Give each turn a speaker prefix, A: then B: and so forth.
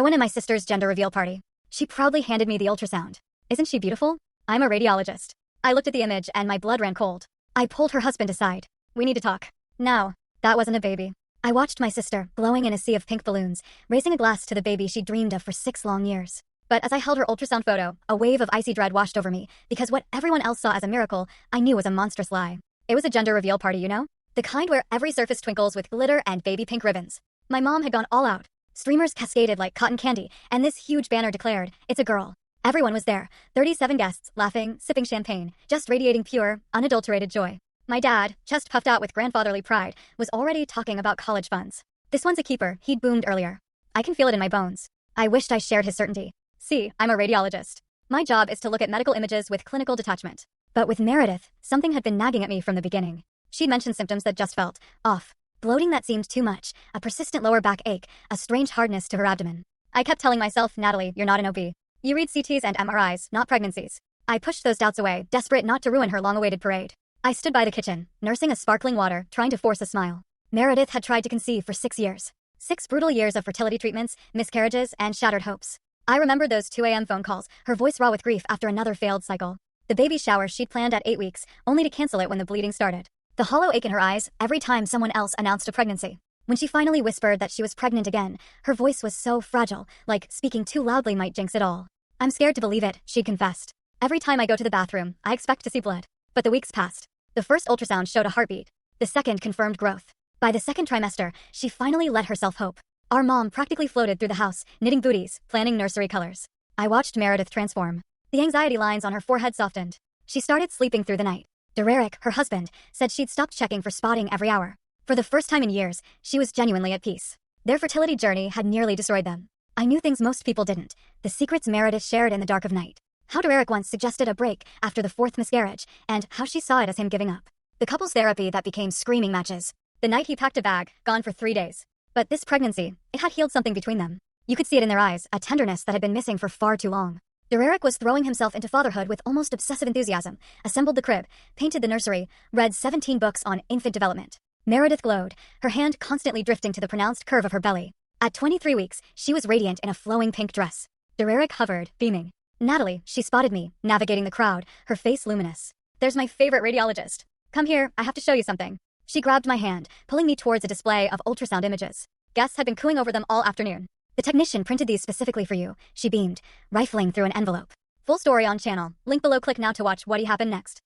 A: one at my sister's gender reveal party. She proudly handed me the ultrasound. Isn't she beautiful? I'm a radiologist. I looked at the image and my blood ran cold. I pulled her husband aside. We need to talk. Now, that wasn't a baby. I watched my sister, glowing in a sea of pink balloons, raising a glass to the baby she dreamed of for 6 long years. But as I held her ultrasound photo, a wave of icy dread washed over me, because what everyone else saw as a miracle, I knew was a monstrous lie. It was a gender reveal party, you know? The kind where every surface twinkles with glitter and baby pink ribbons. My mom had gone all out. Streamers cascaded like cotton candy, and this huge banner declared, "It's a girl." Everyone was there, 37 guests, laughing, sipping champagne, just radiating pure, unadulterated joy. My dad, chest puffed out with grandfatherly pride, was already talking about college funds. "This one's a keeper," he'd boomed earlier. I can feel it in my bones. I wished I shared his certainty. See, I'm a radiologist. My job is to look at medical images with clinical detachment. But with Meredith, something had been nagging at me from the beginning. She'd mentioned symptoms that just felt off. Bloating that seemed too much, a persistent lower back ache, a strange hardness to her abdomen. I kept telling myself, "Natalie, you're not an OB. You read CTs and MRIs, not pregnancies." I pushed those doubts away, desperate not to ruin her long-awaited parade. I stood by the kitchen, nursing a sparkling water, trying to force a smile. Meredith had tried to conceive for 6 years. 6 brutal years of fertility treatments, miscarriages, and shattered hopes. I remembered those 2 a.m. phone calls, her voice raw with grief after another failed cycle. The baby shower she'd planned at 8 weeks, only to cancel it when the bleeding started. The hollow ache in her eyes every time someone else announced a pregnancy. When she finally whispered that she was pregnant again, her voice was so fragile, like speaking too loudly might jinx it all. "I'm scared to believe it," she'd confessed. "Every time I go to the bathroom, I expect to see blood." But the weeks passed. The first ultrasound showed a heartbeat. The second confirmed growth. By the second trimester, she finally let herself hope. Our mom practically floated through the house, knitting booties, planning nursery colors. I watched Meredith transform. The anxiety lines on her forehead softened. She started sleeping through the night. Derek, her husband, said she'd stopped checking for spotting every hour. For the first time in years, she was genuinely at peace. Their fertility journey had nearly destroyed them. I knew things most people didn't, the secrets Meredith shared in the dark of night. How Derek once suggested a break after the 4th miscarriage, and how she saw it as him giving up. The couple's therapy that became screaming matches. The night he packed a bag, gone for 3 days. But this pregnancy, it had healed something between them. You could see it in their eyes, a tenderness that had been missing for far too long. Derek was throwing himself into fatherhood with almost obsessive enthusiasm, assembled the crib, painted the nursery, read 17 books on infant development. Meredith glowed, her hand constantly drifting to the pronounced curve of her belly. At 23 weeks, she was radiant in a flowing pink dress. Derek hovered, beaming. "Natalie," she spotted me, navigating the crowd, her face luminous. "There's my favorite radiologist. Come here, I have to show you something." She grabbed my hand, pulling me towards a display of ultrasound images. Guests had been cooing over them all afternoon. "The technician printed these specifically for you," she beamed, rifling through an envelope. Full story on channel. Link below. Click now to watch what happened next.